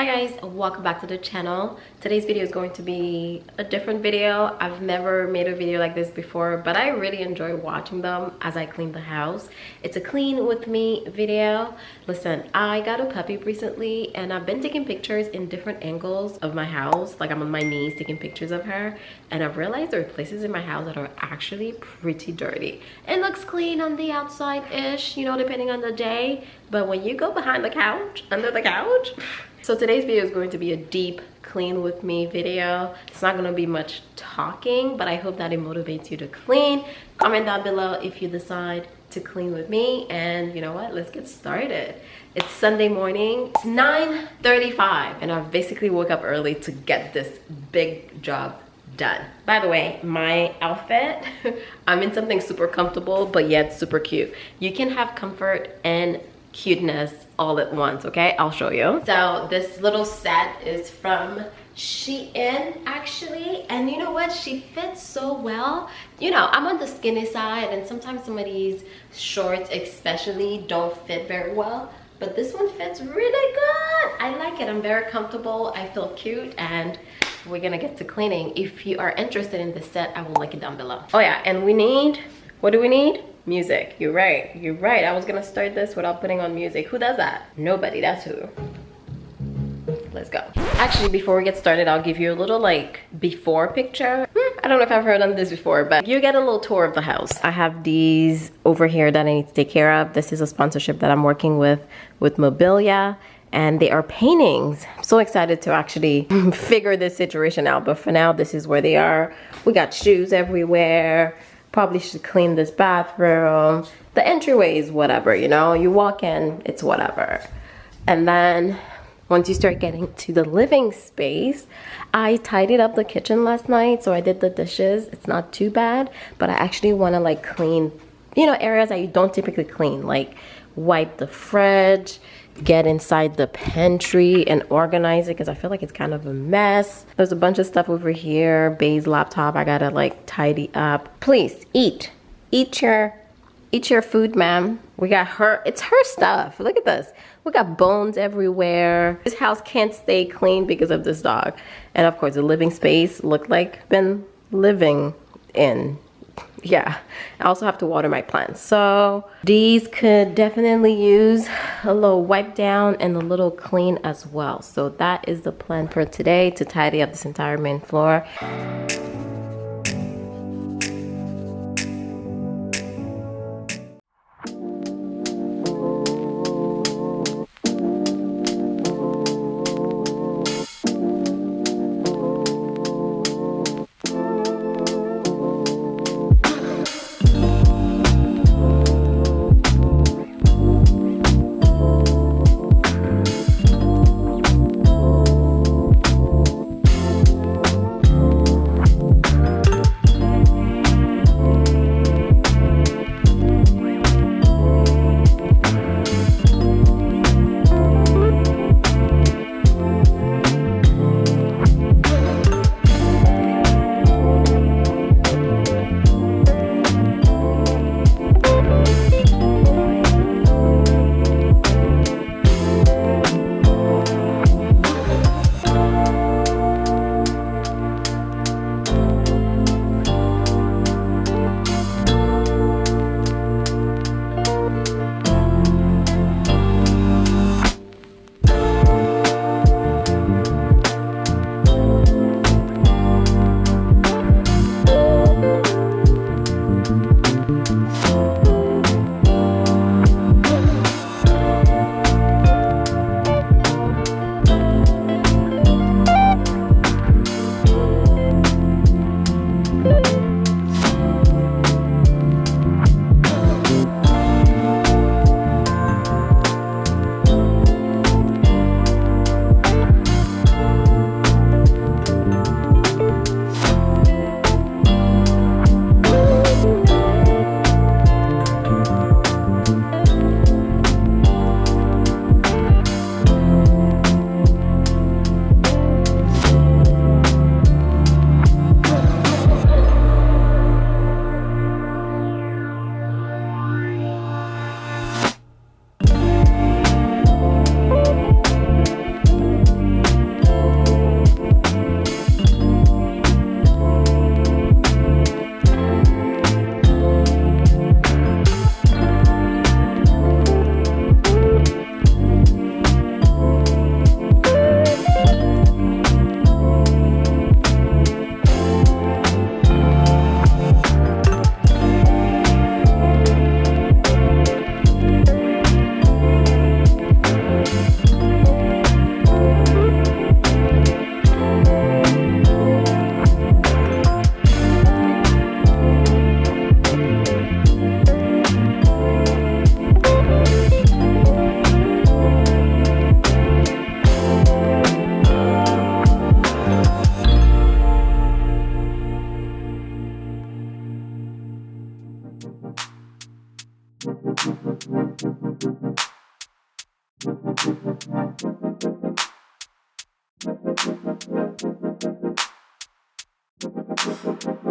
Hi guys, welcome back to the channel. Today's video is going to be a different video. I've never made a video like this before, but I really enjoy watching them as I clean the house. It's a clean with me video. Listen, I got a puppy recently and I've been taking pictures in different angles of my house. Like I'm on my knees taking pictures of her, and I've realized there are places in my house that are actually pretty dirty. It looks clean on the outside-ish, you know, depending on the day, but when you go behind the couch, under the couch. So today's video is going to be a deep clean with me video. It's not going to be much talking, but I hope that it motivates you to clean. Comment down below if you decide to clean with me, and you know what, let's get started. It's Sunday morning. It's 9:35 and I basically woke up early to get this big job done. By the way, my outfit, I'm in something super comfortable but yet super cute. You can have comfort and cuteness all at once, okay? I'll show you. So this little set is from Shein actually, and you know what, she fits so well. You know, I'm on the skinny side and sometimes some of these shorts especially don't fit very well, but this one fits really good. I like it. I'm very comfortable, I feel cute, and we're gonna get to cleaning. If you are interested in this set, I will link it down below. Oh yeah, and we need, what do we need? Music. You're right, you're right. I was gonna start this without putting on music. Who does that? Nobody. That's who. Let's go. Actually, before we get started, I'll give you a little like before picture. I don't know if I've heard on this before, but you get a little tour of the house. I have these over here that I need to take care of. This is a sponsorship that I'm working with Mobilia, and they are paintings. I'm so excited to actually figure this situation out, but for now, this is where they are. We got shoes everywhere. Probably should clean this bathroom. The entryway is whatever, you know, you walk in, it's whatever. And then once you start getting to the living space, I tidied up the kitchen last night, so I did the dishes. It's not too bad, but I actually want to like clean, you know, areas that you don't typically clean, like wipe the fridge, get inside the pantry and organize it because I feel like it's kind of a mess. There's a bunch of stuff over here. Bay's laptop, I gotta like tidy up. Please eat your food, ma'am. We got her, it's her stuff. Look at this. We got bones everywhere. This house can't stay clean because of this dog. And of course the living space looked like been living in. Yeah, I also have to water my plants, so these could definitely use a little wipe down and a little clean as well. So that is the plan for today, to tidy up this entire main floor.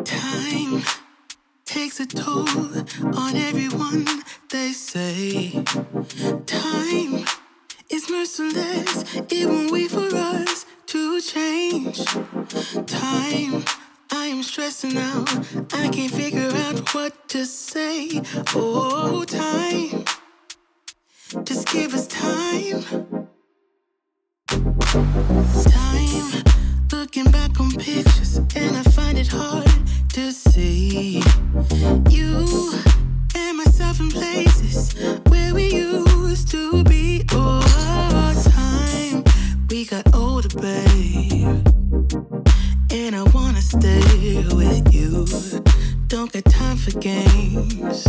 Time takes a toll on everyone, they say. Time is merciless, it won't wait for us to change. Time, I am stressing out, I can't figure out what to say. Oh, time, just give us time. Time, looking back on pictures, and I find it hard to see you and myself in places where we used to be. Oh, time, we got older, babe, and I wanna stay with you. Don't got time for games.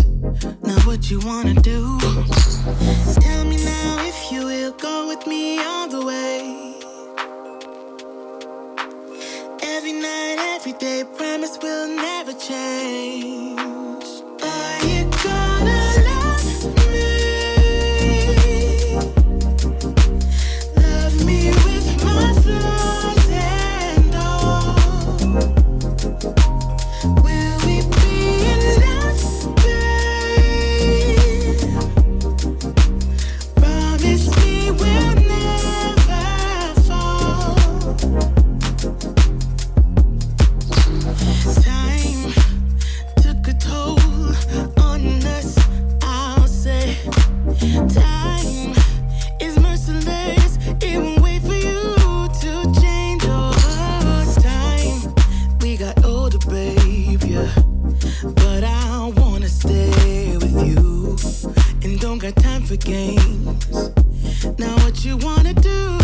Now what you wanna do? Tell me now if you will go with me all the way. Every night, every day, promise we'll never change. Are you gonna love me? Love me with my flaws and all. Will we be in love, babe? Promise me we'll never fall. Time took a toll on us, I'll say. Time is merciless, it won't wait for you to change. Oh, time, we got older, babe, yeah. But I wanna stay with you, and don't got time for games. Now what you wanna do?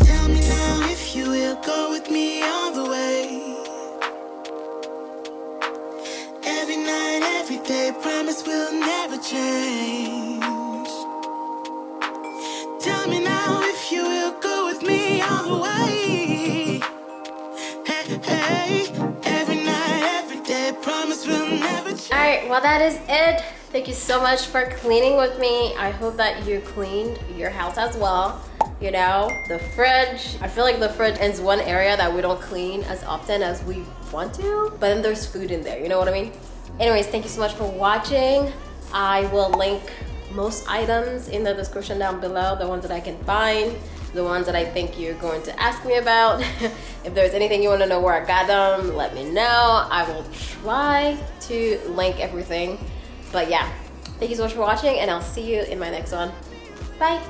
Tell me now if you will go with me all the way. Every night, every day, promise we'll never change. Tell me now if you will go with me all the way. Hey, hey, every night, every day, promise we'll never change. All right, well, that is it. Thank you so much for cleaning with me. I hope that you cleaned your house as well. You know, the fridge, I feel like the fridge is one area that we don't clean as often as we want to, but then there's food in there, you know what I mean? Anyways, thank you so much for watching. I will link most items in the description down below, the ones that I can find, the ones that I think you're going to ask me about. If there's anything you want to know where I got them, let me know. I will try to link everything. But yeah, thank you so much for watching, and I'll see you in my next one. Bye.